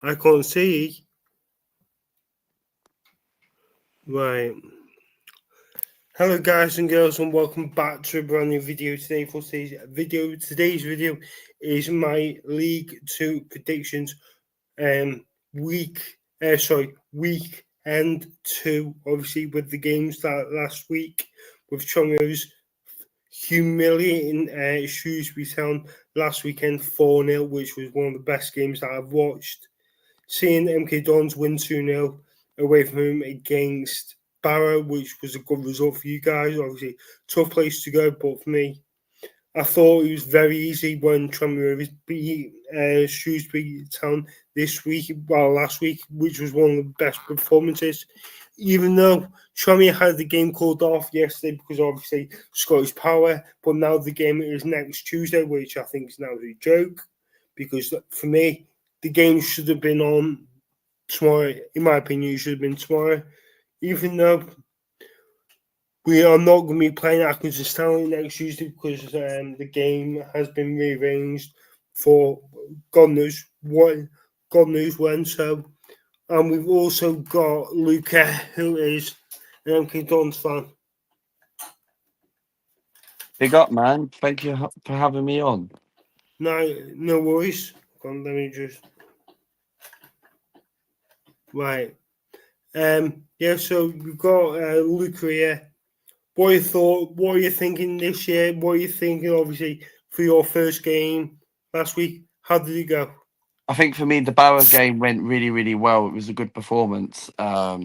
I can't see. Right. Hello guys and girls and welcome back to a brand new video today. For today's video is my League 2 predictions week end 2, obviously with the games that last week with Tranmere's humiliating Shrewsbury Town last weekend 4-0, which was one of the best games that I've watched. Seeing MK Dons win 2-0 away from home against Barrow, which was a good result for you guys. Obviously, tough place to go, but for me, I thought it was very easy when Tranmere beat Shrewsbury Town last week, which was one of the best performances. Even though Tranmere had the game called off yesterday because obviously Scottish Power, but now the game is next Tuesday, which I think is now a joke. Because for me, the game should have been on tomorrow. In my opinion, it should have been tomorrow. Even though we are not going to be playing Accrington Stanley next Tuesday because the game has been rearranged for God knows when. So, and we've also got Luca, who is an MK Dons fan. Big up, man. Thank you for having me on. No worries. Let me just... Right. Yeah, so we've got Luca here. What are you thinking this year? What are you thinking, obviously, for your first game last week? How did it go? I think for me, the Barrow game went really, really well. It was a good performance. A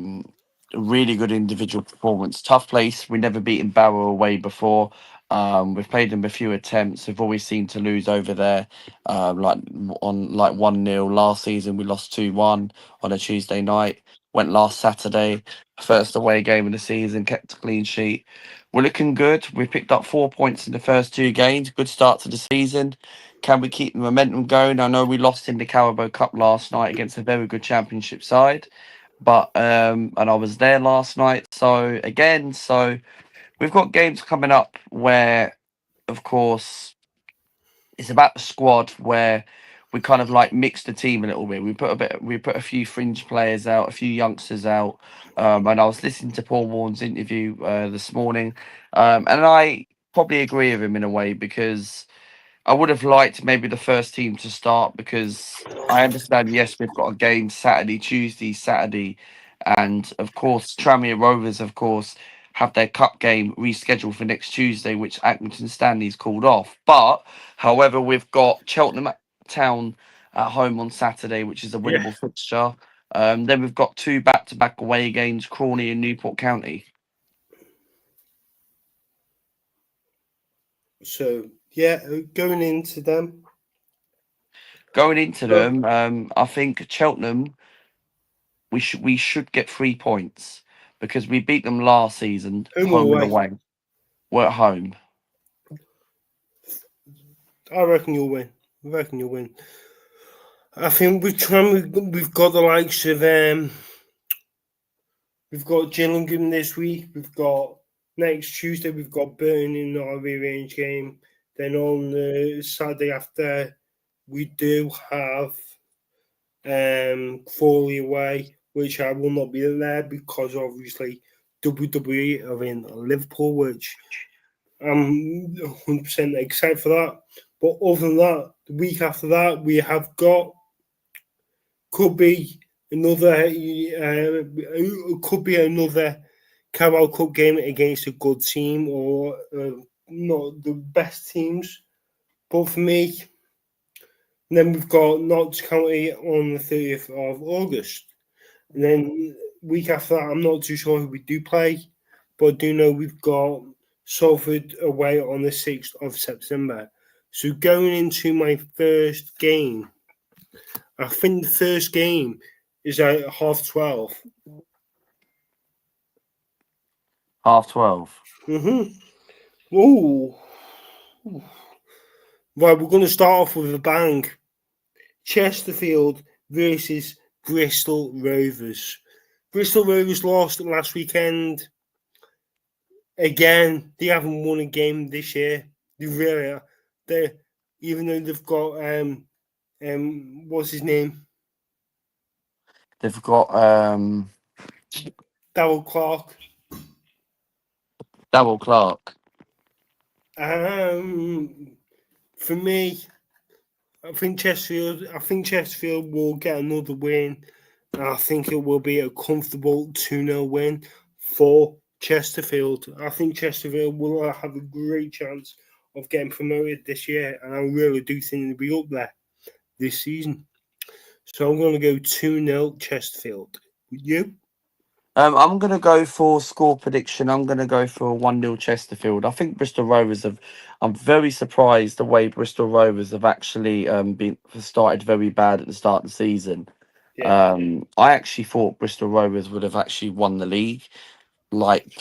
really good individual performance. Tough place. We never beaten Barrow away before. We've played them a few attempts. We've always seemed to lose over there. Like 1-0 last season, we lost 2-1 on a Tuesday night. Went last Saturday, first away game of the season, kept a clean sheet. We're looking good. We picked up 4 points in the first 2 games. Good start to the season. Can we keep the momentum going? I know we lost in the Carabao Cup last night against a very good Championship side, but and I was there last night. So we've got games coming up where, of course, it's about the squad where we kind of like mix the team a little bit. We put a few fringe players out, a few youngsters out. And I was listening to Paul Warren's interview this morning, and I probably agree with him in a way because I would have liked maybe the first team to start because I understand, yes, we've got a game Tuesday, Saturday, and of course, Tranmere Rovers, of course, have their cup game rescheduled for next Tuesday, which Accrington Stanley's called off. But, however, we've got Cheltenham Town at home on Saturday, which is a winnable fixture. Then we've got 2 back-to-back away games, Crawley and Newport County. So, yeah, going into them. I think Cheltenham, we should get 3 points because we beat them last season, home and away. We're at home. I reckon you'll win. I think we've got the likes of we've got Gillingham this week. We've got next Tuesday. We've got Burton in our rearranged game. Then on the Saturday after, we do have Crawley away, which I will not be there because obviously WWE are in Liverpool, which I'm 100% excited for that. But other than that, the week after that, we have got could be another Carabao Cup game against a good team or not the best teams. But for me, then we've got Notts County on the 30th of August. And then week after that, I'm not too sure who we do play, but I do know we've got Salford away on the 6th of September. So going into my first game, I think the first game is at 12:30. 12:30. Ooh. Right, we're going to start off with a bang. Chesterfield versus Bristol Rovers. Bristol Rovers lost last weekend. Again, they haven't won a game this year. They really are. Even though they've got what's his name? They've got Darryl Clark. Darryl Clark. For me, I think Chesterfield will get another win. I think it will be a comfortable 2-0 win for Chesterfield. I think Chesterfield will have a great chance of getting promoted this year, and I really do think they'll be up there this season. So I'm going to go 2-0 Chesterfield. You? I'm going to go for score prediction. I'm going to go for 1-0 Chesterfield. I think Bristol Rovers have. I'm very surprised the way Bristol Rovers have actually been started very bad at the start of the season. Yeah. I actually thought Bristol Rovers would have actually won the league. Like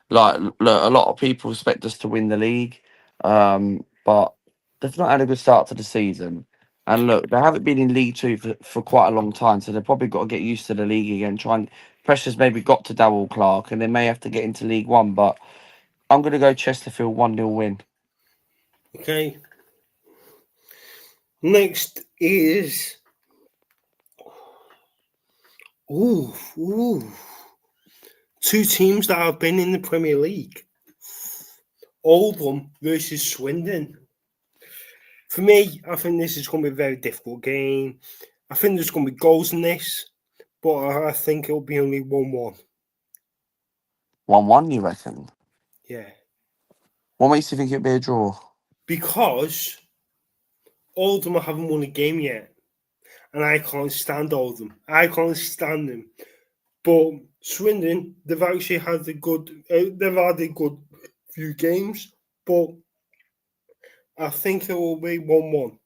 look, a lot of people expect us to win the league, but they've not had a good start to the season. And look, they haven't been in League Two for quite a long time, so they've probably got to get used to the league again. Pressure's maybe got to Darryl Clark, and they may have to get into League One. But I'm going to go Chesterfield 1-0 win. Okay. Next is two teams that have been in the Premier League. Oldham versus Swindon. For me, I think this is going to be a very difficult game. I think there's going to be goals in this, but I think it'll be only 1-1. 1-1, you reckon? Yeah. What makes you think it'll be a draw? Because Oldham haven't won a game yet, and I can't stand Oldham. I can't stand them. But Swindon, they've actually had a good. They've had a good few games, but I think it will be 1-1.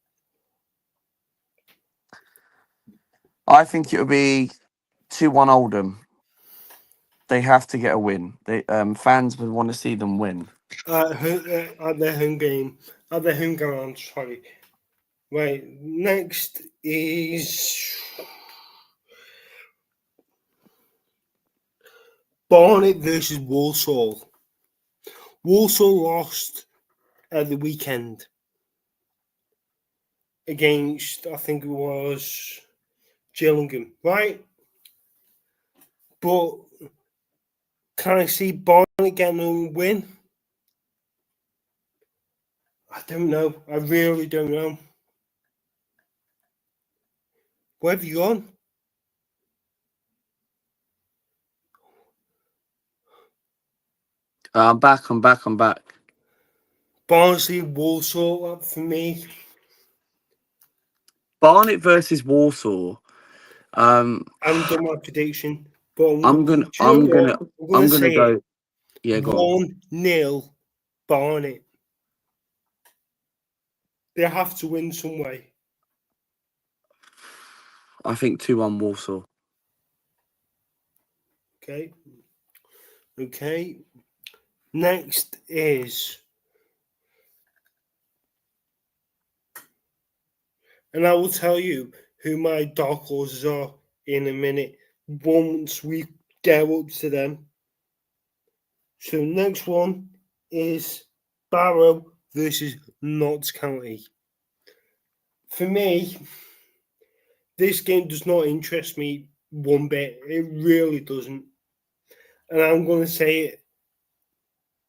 I think it'll be 2-1 Oldham. They have to get a win. They fans would want to see them win. At their home game, at their home ground. Sorry. Right. Next is Barnet versus Walsall. Walsall lost at the weekend against, I think it was Gillingham, right? But can I see Barnet getting a win? I don't know. I really don't know. Where have you gone? I'm back. Barnsley, Walsall for me. Barnet versus Walsall. I'm done my prediction, but I'm gonna say go. it. Yeah, go on. 1-0 Barnet. They have to win some way. I think 2-1 Walsall. Okay. Next is, and I will tell you who my dark horses are in a minute once we get up to them. So next one is Barrow versus Notts County. For me, this game does not interest me one bit. It really doesn't. And I'm going to say it.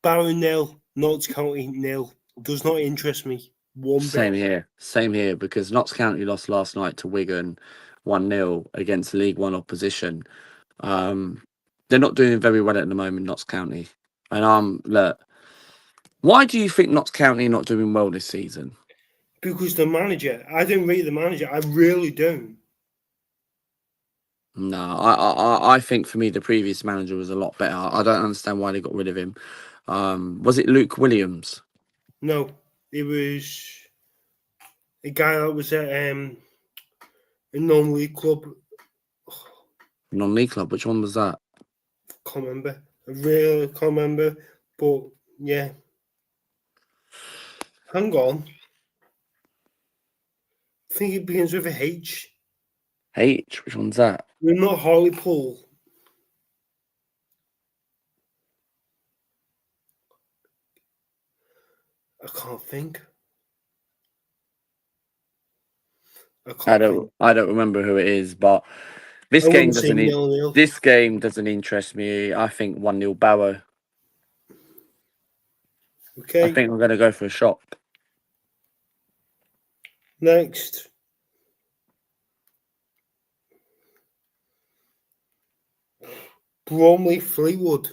Barrow 0, Notts County 0. Does not interest me one Same bit. here, because Notts County lost last night to Wigan 1-0 against League One opposition. They're not doing very well at the moment, Notts County. And look, why do you think Notts County are not doing well this season? Because the manager, I don't rate the manager. I really don't. No, I think for me the previous manager was a lot better. I don't understand why they got rid of him. Was it Luke Williams? No, it was a guy that was at a non-league club. Non-league club. Which one was that? Can't remember. I really can't remember. But yeah. Hang on. I think it begins with a H. H. Which one's that? We're not Hartlepool. I can't think. I don't remember who it is, but This I game wouldn't say doesn't. 0-0. This game doesn't interest me. I think 1-0 Barrow. Okay. I think we're going to go for a shock. Next. Bromley Fleetwood.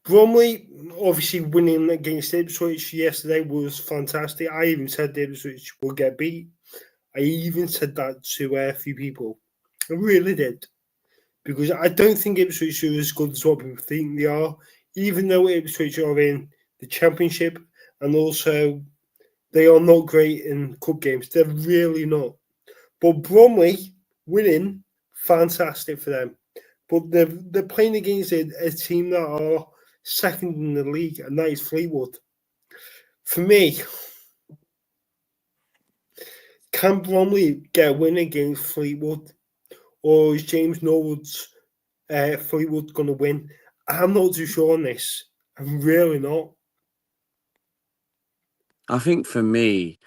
Bromley obviously winning against Ipswich yesterday was fantastic. I even said Ipswich would get beat. I even said that to a few people. I really did. Because I don't think Ipswich are as good as what people think they are, even though Ipswich are in the Championship and also they are not great in cup games. They're really not. But Bromley winning, fantastic for them. But they're playing against a team that are second in the league, and that is Fleetwood. For me, can Bromley get a win against Fleetwood? Or is James Norwood's Fleetwood going to win? I'm not too sure on this. I'm really not. I think for me,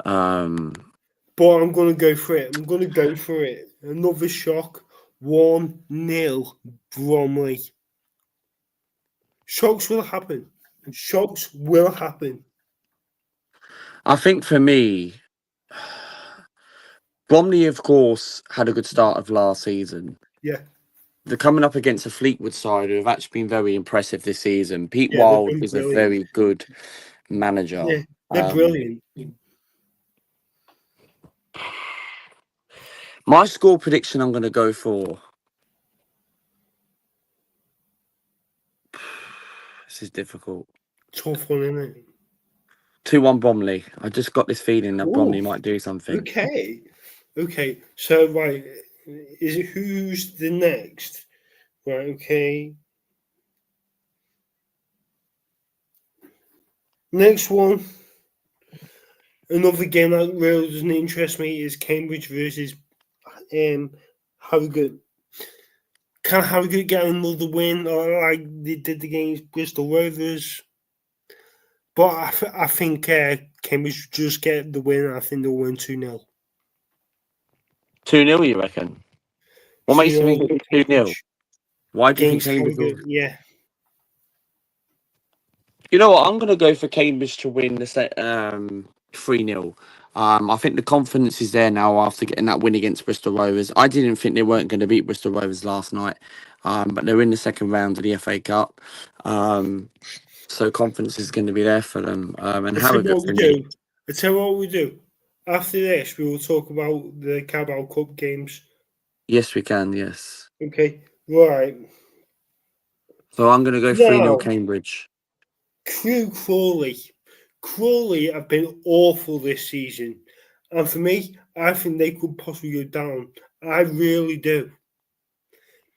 But I'm going to go for it. Another shock. 1-0 Bromley. Shocks will happen. I think for me, Bromley, of course, had a good start of last season. Yeah. They're coming up against a Fleetwood side who have actually been very impressive this season. Pete Yeah, Wild been is a brilliant. very good manager. Yeah, they're brilliant. My score prediction I'm going to go for. This is difficult. Tough one, isn't it? 2-1 Bromley. I just got this feeling that Bromley Ooh, might do something. Okay. So, right, is it who's the next? Right, okay. Next one. Another game that really doesn't interest me is Cambridge versus Harrogate. Can Harrogate get another win like they did against Bristol Rovers? But I think Cambridge just get the win. I think they'll win 2-0. 2-0, you reckon? What makes you think it's 2-0? Why do you think Cambridge will... Yeah. You know what? I'm going to go for Cambridge to win the 3-0. I think the confidence is there now after getting that win against Bristol Rovers. I didn't think they weren't going to beat Bristol Rovers last night, but they're in the second round of the FA Cup. So confidence is going to be there for them. And I tell you what we do. After this, we will talk about the Carabao Cup games. Yes, we can, yes. Okay, right. So I'm going to go 3-0 Cambridge. Crewe Crawley. Crawley have been awful this season. And for me, I think they could possibly go down. I really do.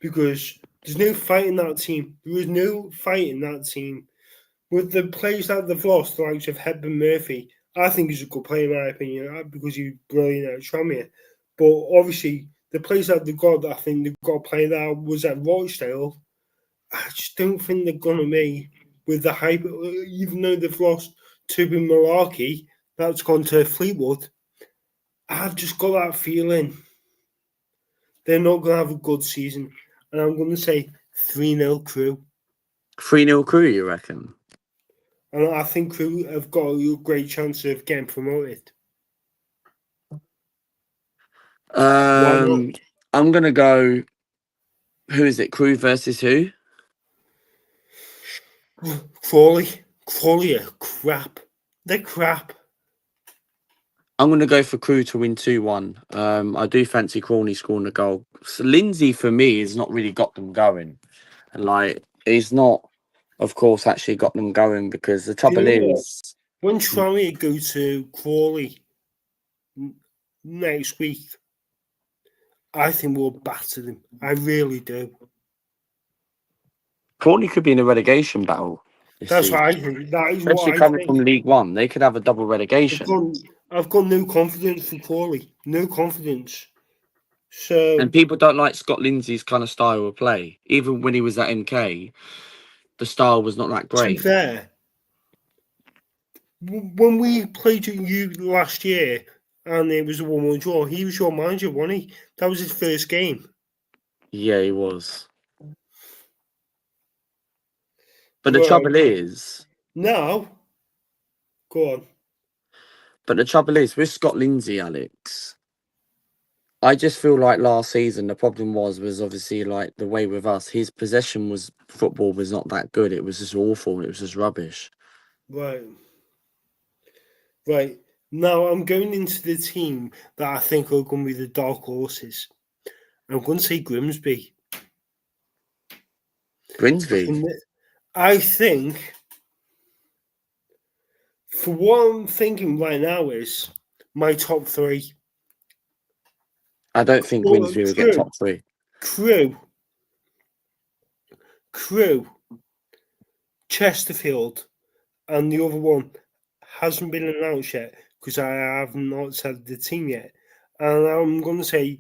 Because there's no fight in that team. There is no fight in that team. With the players that they've lost, the likes of Hepburn Murphy, I think he's a good player in my opinion, because he's brilliant at Tranmere. But obviously, the players that they've got, I think they've got a player that was at Rochdale. I just don't think they're going to be with the hype, even though they've lost Tobin Malarkey, that's gone to Fleetwood. I've just got that feeling they're not going to have a good season. And I'm going to say 3-0 Crewe. 3-0 Crewe, you reckon? And I think Crewe have got a great chance of getting promoted. I'm going to go... Who is it? Crewe versus who? Crawley. Crawley are crap. They're crap. I'm going to go for Crewe to win 2-1. I do fancy Crawley scoring a goal. So Lindsay, for me, has not really got them going. And, like, he's not, of course, actually got them going because the trouble is... When Tranmere go to Crawley next week, I think we'll batter them. I really do. Crawley could be in a relegation battle. That's what I think. That is especially what I coming think. from League One, they could have a double relegation. I've got no confidence for Crawley. No confidence. So, and people don't like Scott Lindsay's kind of style of play. Even when he was at MK, the style was not that great. To be fair, when we played you last year, and it was a 1-1 draw. He was your manager, wasn't he? That was his first game. Yeah, he was. But the Right. trouble is, Now, go on. with Scott Lindsay, Alex, I just feel like last season the problem was obviously like the way with us. His football was not that good. It was just awful. It was just rubbish. Right. Now I'm going into the team that I think are going to be the dark horses. I'm going to say Grimsby. Grimsby. I think, for what I'm thinking right now, is my top three. I don't think Grimsby will get top three. Crew, Chesterfield, and the other one hasn't been announced yet because I have not said the team yet. And I'm going to say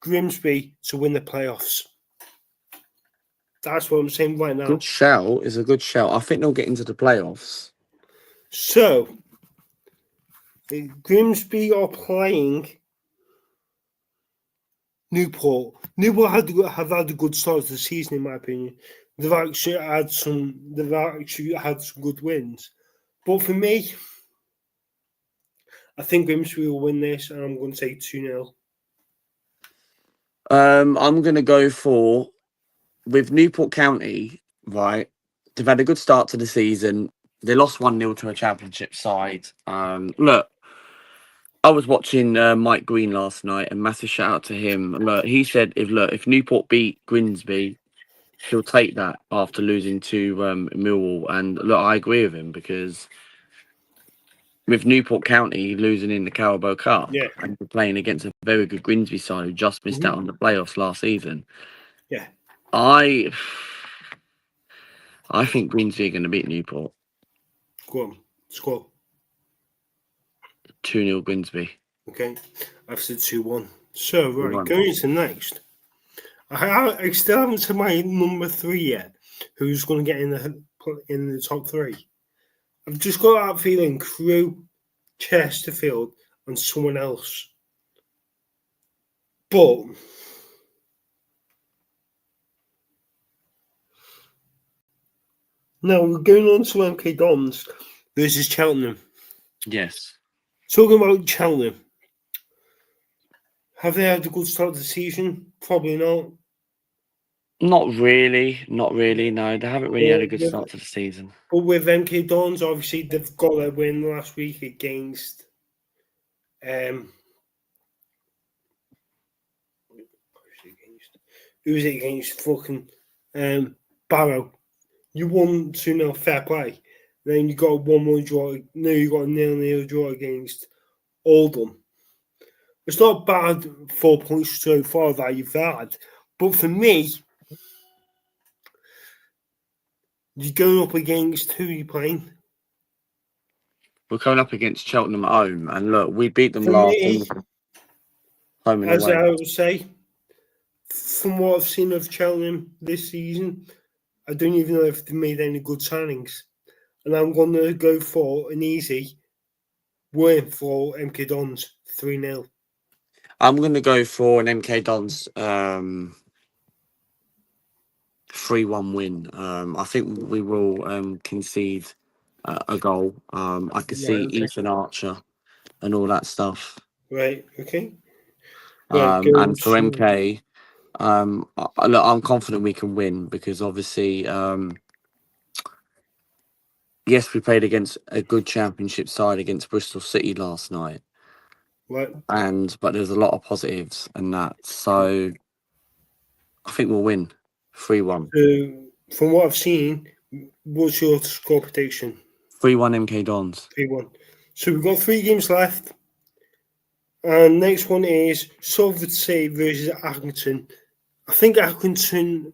Grimsby to win the playoffs. That's what I'm saying right now. Good shout is a good shout. I think they'll get into the playoffs. So, Grimsby are playing Newport. Newport have had a good start to the season, in my opinion. They've actually had some good wins. But for me, I think Grimsby will win this, and I'm going to say 2-0. I'm going to go with Newport County, right? They've had a good start to the season. They lost 1-0 to a championship side. Look, I was watching Mike Green last night, and massive shout out to him. Look, he said if Newport beat Grimsby, he'll take that after losing to Millwall. And look, I agree with him because with Newport County losing in the Carabao Cup and playing against a very good Grimsby side who just missed out on the playoffs last season. Yeah. I think Grimsby are going to beat Newport. Go on. Score. 2-0 Grimsby. Okay. I've said 2-1. So, right, going into next. I still haven't said my number 3 yet. Who's going to get in the top 3? I've just got that feeling Crew, Chesterfield, and someone else. But now we're going on to MK Dons versus Cheltenham. Yes. Talking about Cheltenham. Have they had a good start to the season? Probably not. Not really. No, they haven't really had a good start to the season. But with MK Dons, obviously, they've got a win last week against who was it against? Fucking Barrow. You won 2-0, fair play. Then you got a 1-1 draw. No, you got a 0-0 draw against Oldham. It's not bad 4 points so far that you've had. But for me, you're going up against who are you playing? We're coming up against Cheltenham at home, and look, we beat them last home and as away. I would say, from what I've seen of Cheltenham this season, I don't even know if they've made any good signings. And I'm going to go for an easy win for MK Dons, 3-0. I'm going to go for an MK Dons 3-1 win. I think we will concede a goal. I could see Ethan Archer and all that stuff. Right, okay. And for MK, look, I'm confident we can win because obviously, yes, we played against a good championship side against Bristol City last night. Right. But there's a lot of positives and that. So I think we'll win 3-1. From what I've seen, what's your score prediction? 3-1 MK Dons. 3-1. So we've got 3 games left. And next one is Salford City versus Accrington. I think Accrington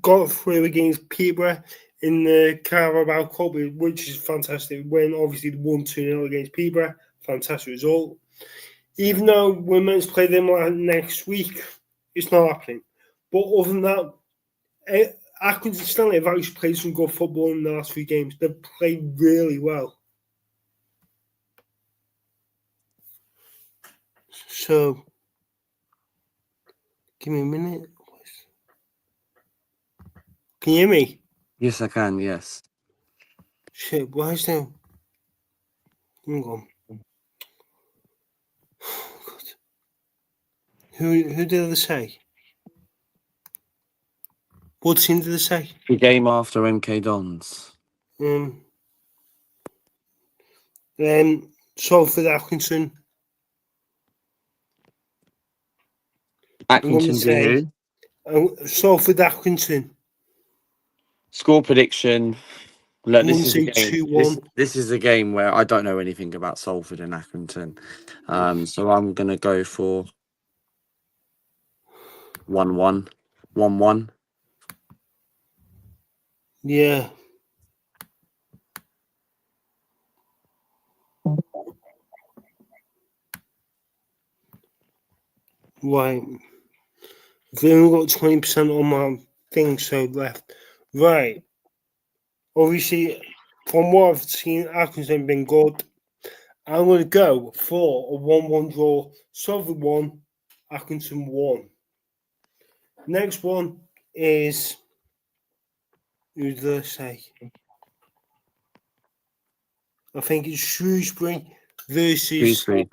got through against Peterborough in the Carabao Cup, which is fantastic. When obviously they won 2-0 against Peterborough, fantastic result. Even though we're meant to play them next week, it's not happening. But other than that, Accrington Stanley have actually played some good football in the last 3 games. They've played really well. So, give me a minute. Can you hear me? Yes, I can. Yes. Shit, why is there? Hang on. God. Who did they say? What team did they say? The game after MK Dons. Salford Atkinson. Atkinson say- who? Salford Atkinson. Score prediction. Look, I'm this gonna is say a game. 2-1. This is a game where I don't know anything about Salford and Accrington, so I'm gonna go for 1-1, 1-1. Yeah. Right. I've only got 20% on my thing so left. Right. Obviously, from what I've seen, Atkinson been good. I'm going to go for a 1-1 draw. Salford 1, Atkinson 1. Next one is, who did I say? I think it's Shrewsbury versus Shrewsbury.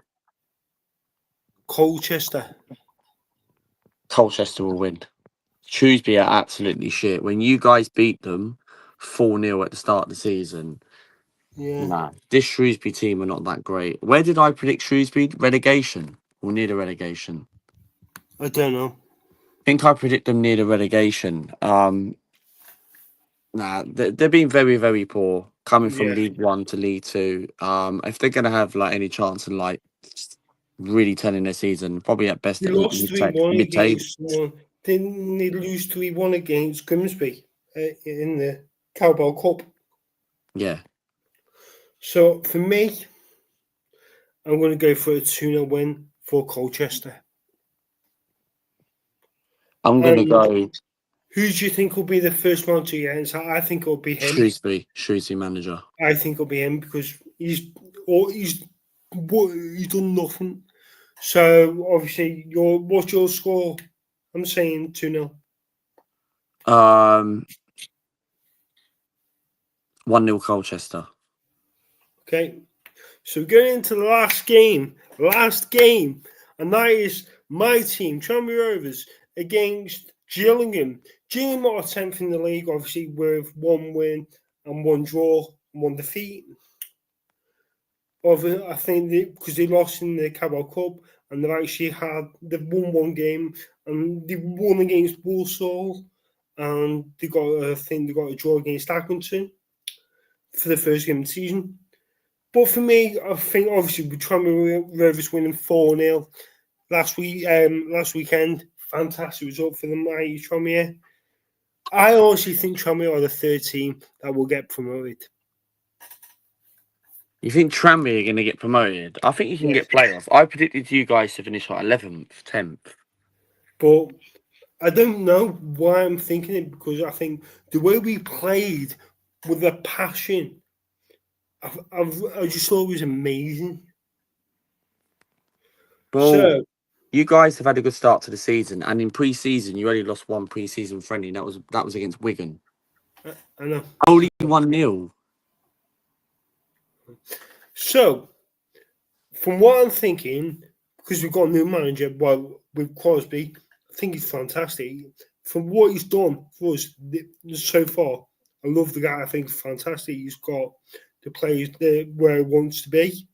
Colchester. Colchester will win. Shrewsbury are absolutely shit. When you guys beat them 4-0 at the start of the season, Yeah, nah, this Shrewsbury team are not that great. Where did I predict Shrewsbury? Relegation or near the relegation? I don't know. I think I predict them near the relegation. Nah, they've been very, very poor coming from Yeah. League One to League Two. If they're gonna have like any chance in like really turning their season, probably at best They at lost 3-1 mid table. against someone. Didn't they lose 3-1 against Grimsby in the Carabao Cup? Yeah, So for me, I'm going to go for a 2-0 win for Colchester. I'm gonna go Who do you think will be the first one to get it? I think it'll be him. Shrewsbury manager. I think it'll be him because he's done nothing. So obviously, what's your score? I'm saying 2-0. 1-0 Colchester. Okay. So going into the last game, and that is my team, Tranmere Rovers, against Gillingham. Gillingham are 10th in the league, obviously, with 1 win and 1 draw and 1 defeat. I think because they lost in the Carabao Cup and they've won 1 game and they won against Walsall and they got a draw against Accrington for the first game of the season. But for me, I think obviously with Tranmere Rovers winning 4-0 last weekend, fantastic result for them. Tranmere. I honestly think Tranmere are the 3rd team that will get promoted. You think Tranmere are going to get promoted? I think you can get playoff. I predicted you guys to finish like 11th, 10th. But I don't know why I'm thinking it, because I think the way we played with the passion, I just thought it was amazing. Well, So you guys have had a good start to the season, and in pre-season, you only lost 1 pre-season friendly, and that was against Wigan. I know. Only 1-0. So from what I'm thinking, because we've got a new manager, with Crosby, I think he's fantastic. From what he's done for us so far, I love the guy. I think he's fantastic. He's got the players there where he wants to be.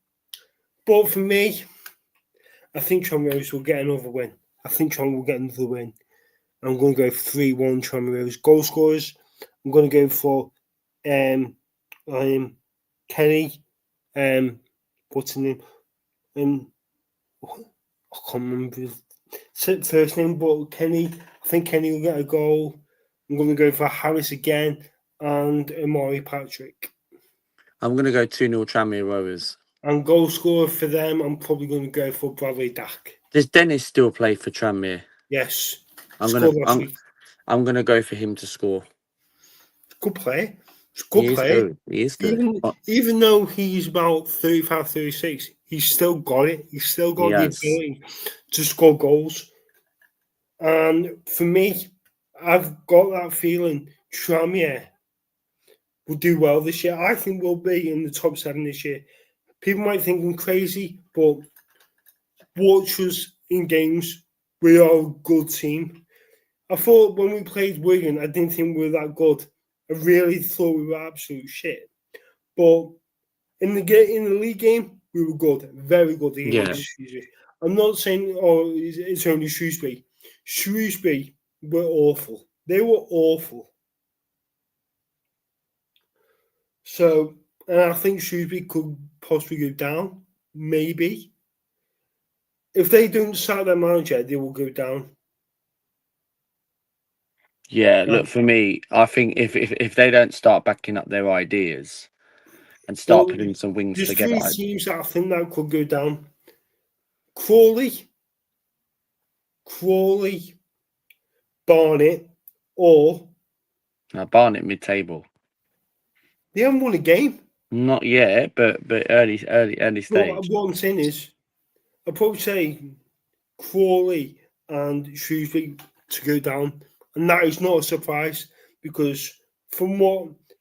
But for me, I think Tranmere Rovers will get another win. I'm going to go 3-1 Tranmere Rovers. Goal scorers, I'm going to go for Kenny. What's his name? I can't remember his first name, but Kenny. I think Kenny will get a goal. I'm going to go for Harris again and Amari Patrick. I'm going to go 2-0 Tranmere Rovers. And goal scorer for them, I'm probably going to go for Bradley Dack. Does Dennis still play for Tranmere? Yes. I'm going to go for him to score. Good play. He is good. Even though he's about 35, 36, he's still got it. He's still got the Yes. ability to score goals. And for me, I've got that feeling Tranmere will do well this year. I think we'll be in the top 7 this year. People might think I'm crazy, but watch us in games. We are a good team. I thought when we played Wigan, I didn't think we were that good. I really thought we were absolute shit. But in the league game, we were good, very good against Shrewsbury. I'm not saying it's only Shrewsbury. Shrewsbury were awful. They were awful. So, and I think Shrewsbury could possibly go down, maybe. If they don't sack their manager, they will go down. Yeah, look, for me, I think if they don't start backing up their ideas and start putting some wings there's together, three teams that I think that could go down. Crawley, Barnet, or Barnet mid-table. They haven't won a game. Not yet, but early stage. What I'm saying is, I'd probably say Crawley and Shrewsbury to go down, and that is not a surprise because from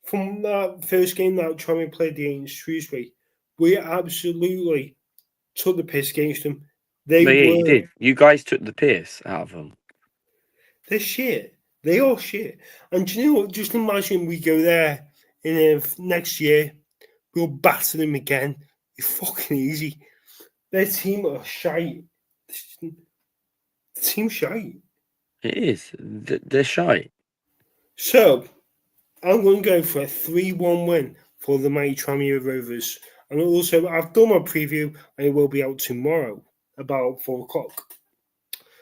that first game that Tranmere played against Shrewsbury, we absolutely took the piss against them. You did. You guys took the piss out of them. They're shit. They are shit. And do you know what? Just imagine we go there in next year, we'll batter them again. It's fucking easy. Their team are shite. The team's shite. It is. They're shite. So, I'm going to go for a 3-1 win for the mighty Tranmere Rovers. And also, I've done my preview, and it will be out tomorrow, about 4 o'clock.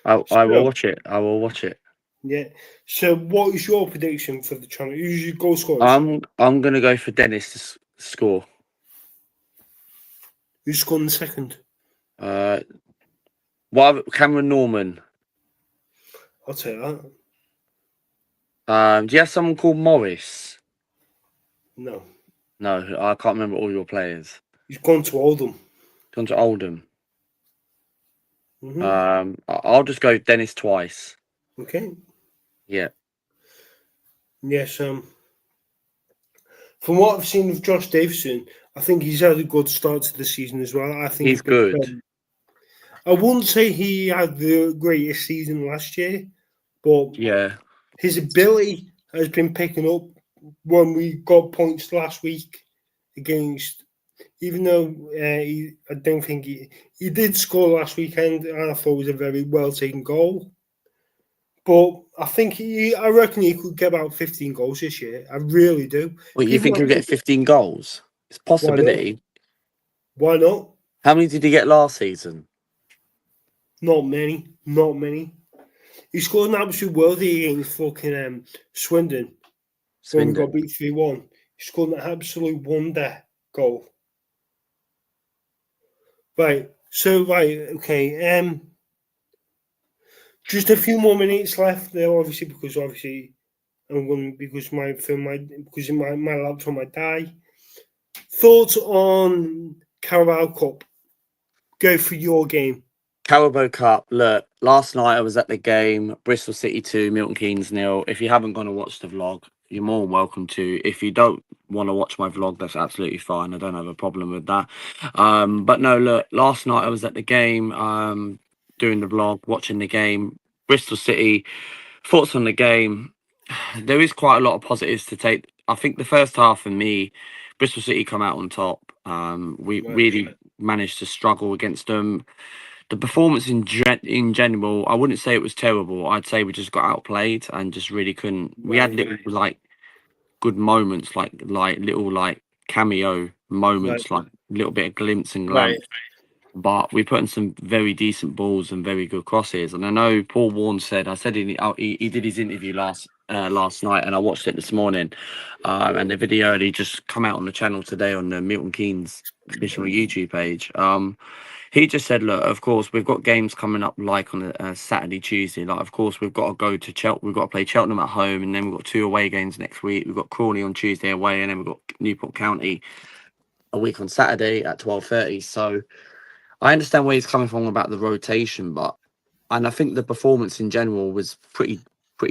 I will watch it. I will watch it. Yeah. So, what is your prediction for the Tranmere? Who's your goal scorers? I'm going to go for Dennis to score. Who's scoring the second? Cameron Norman. I'll take that. Do you have someone called Morris? No. No, I can't remember all your players. He's gone to Oldham. Mm-hmm. I'll just go Dennis twice. Okay. Yeah. Yes. From what I've seen of Josh Davison, I think he's had a good start to the season as well. I think he's good. I wouldn't say he had the greatest season last year, but his ability has been picking up when we got points last week against. Even though I don't think he did score last weekend, and I thought it was a very well taken goal. But I think I reckon he could get about 15 goals this year. I really do. Well, you think he'll get 15 goals? It's a possibility. Why not? How many did he get last season? Not many. He scored an absolute worldie against fucking Swindon. When we got beat 3-1. He scored an absolute wonder goal. Right. So, okay. Just a few more minutes left there, because I'm going because my laptop might die. Thoughts on Carabao Cup? Go for your game. Carabao Cup. Look, last night I was at the game. Bristol City 2, Milton Keynes 0. If you haven't gone to watch the vlog, you're more than welcome to. If you don't want to watch my vlog, that's absolutely fine. I don't have a problem with that. But no, look, last night I was at the game, doing the vlog, watching the game. Bristol City, thoughts on the game. There is quite a lot of positives to take. I think the first half for me, Bristol City come out on top. We really managed to struggle against them. The performance in general, I wouldn't say it was terrible. I'd say we just got outplayed and just really couldn't. We had little good moments, like little cameo moments, like a little bit of glimpse and glance. But we put in some very decent balls and very good crosses. And I know Paul Warne said, he did his interview last night, and I watched it this morning. And the video had just come out on the channel today on the Milton Keynes official YouTube page. He just said, look, of course, we've got games coming up on a Saturday, Tuesday. Of course, we've got to go to Cheltenham. We've got to play Cheltenham at home, and then we've got 2 away games next week. We've got Crawley on Tuesday away, and then we've got Newport County a week on Saturday at 12:30. So I understand where he's coming from about the rotation, and I think the performance in general was pretty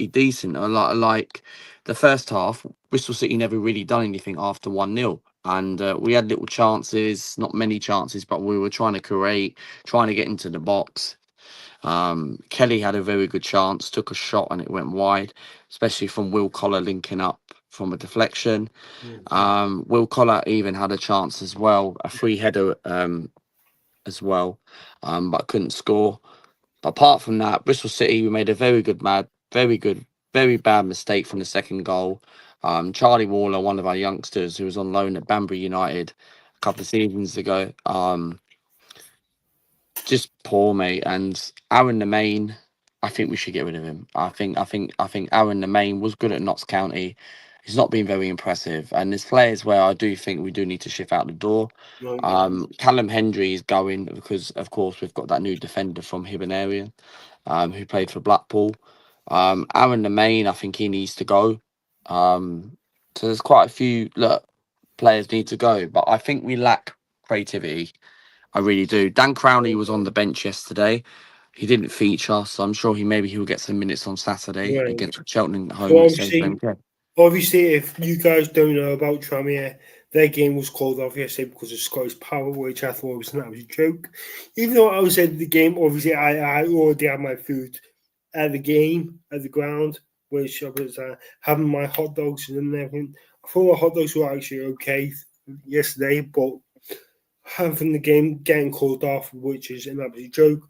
decent. Like the first half, Bristol City never really done anything after 1-0. And we had little chances, not many chances, but we were trying to create, trying to get into the box. Kelly had a very good chance, took a shot and it went wide, especially from Will Collar linking up from a deflection. Will Collar even had a chance as well, a free header as well, but couldn't score. But apart from that, Bristol City, we made a very bad mistake from the second goal. Charlie Waller, one of our youngsters who was on loan at Banbury United a couple of seasons ago, just poor, mate. And Aaron Lemaine, I think we should get rid of him. I think Aaron Lemaine was good at Notts County. He's not been very impressive, and there's players where I do think we do need to shift out the door. Callum Hendry is going because, of course, we've got that new defender from Hibernian, who played for Blackpool. Aaron Lemaine, I think he needs to go. So there's quite a few players need to go, but I think we lack creativity. I really do. Dan Crowley was on the bench yesterday. He didn't feature, so I'm sure he'll get some minutes on Saturday against Cheltenham at home. So obviously, if you guys don't know about Tranmere, their game was called off yesterday because of Scottish Power, which I thought was an absolute joke. Even though I was at the game, obviously I already had my food at the game, at the ground, which I was having my hot dogs and everything. I thought the hot dogs were actually okay yesterday, but having the game getting called off, which is an absolute joke.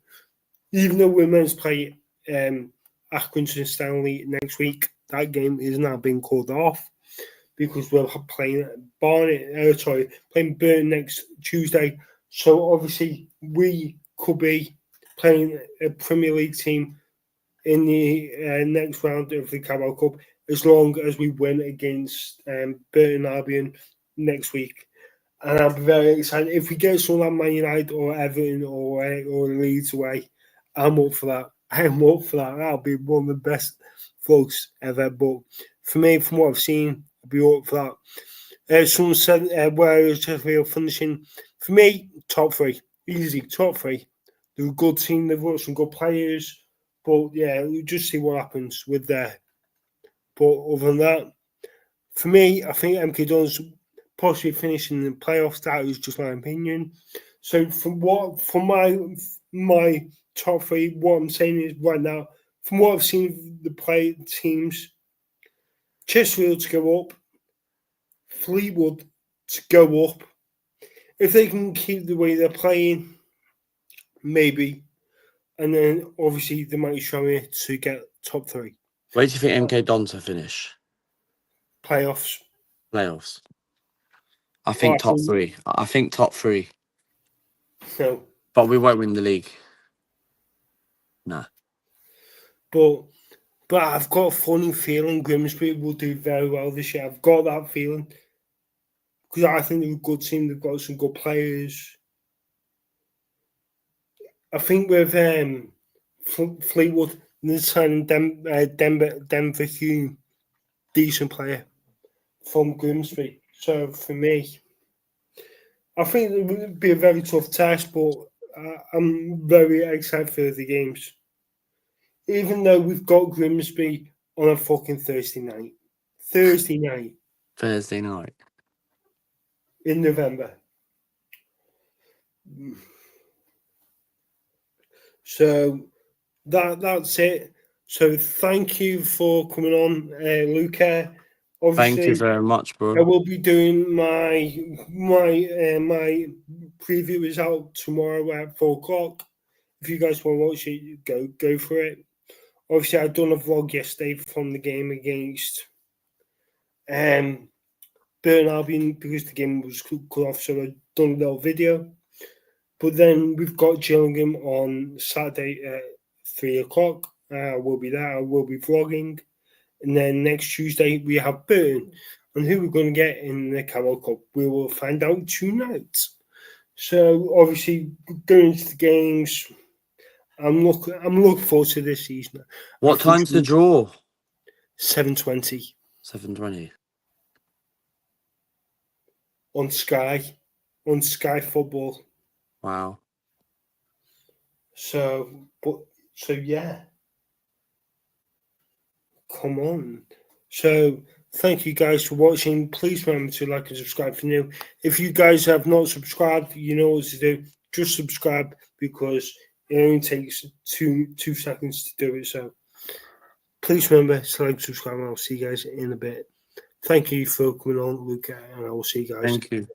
Even though we're meant to play Accrington Stanley next week, that game is now being called off because we're playing playing Burton next Tuesday. So obviously we could be playing a Premier League team in the next round of the Carabao Cup as long as we win against Burton Albion next week. And I'm very excited. If we get someone like Man United or Everton or Leeds away, I'm up for that. I'm up for that. That'll be one of the best vlogs ever. But for me, from what I've seen, I'll be up for that. Someone said where is Sheffield finishing? For me, top three. Easy, top three. They're a good team. They've got some good players. But yeah, we'll just see what happens with that. But other than that, for me, I think MK Dons possibly finishing in the playoffs. That is just my opinion. So from my top three, what I'm saying is right now, from what I've seen the play teams, Chesterfield to go up, Fleetwood to go up. If they can keep the way they're playing, maybe. And then obviously they might show me to get top three. Where do you think MK Dons will finish? Playoffs. I think top three. I think top three. No. But we won't win the league. Nah. But I've got a funny feeling Grimsby will do very well this year. I've got that feeling. Because I think they're a good team. They've got some good players. I think with Fleetwood, they're signing Denver Hume, decent player from Grimsby. So for me, I think it would be a very tough test, but I'm very excited for the games. Even though we've got Grimsby on a fucking Thursday night. Thursday night. In November. So that's it. So thank you for coming on, Luca. Obviously, thank you very much, bro. I will be doing my preview is out tomorrow at 4:00. If you guys want to watch it, go for it. Obviously, I've done a vlog yesterday from the game against Burton Albion because the game was cut off, so I've done a little video. But then we've got Gillingham on Saturday at 3:00. We'll be there. I will be vlogging. And then next Tuesday, we have Burton. And who we're going to get in the Carabao Cup, we will find out tonight. So, obviously, going into the games, I'm looking forward to this season. What time's the draw? 7:20. 7:20. On Sky Football. Wow. So yeah. Come on. So thank you guys for watching. Please remember to like and subscribe if you're new. If you guys have not subscribed, you know what to do. Just subscribe because it only takes two seconds to do it. So please remember to like, subscribe, and I'll see you guys in a bit. Thank you for coming on, Luca, and I will see you guys. Thank you.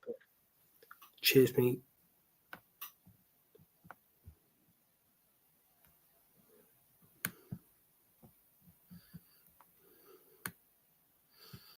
Cheers, mate.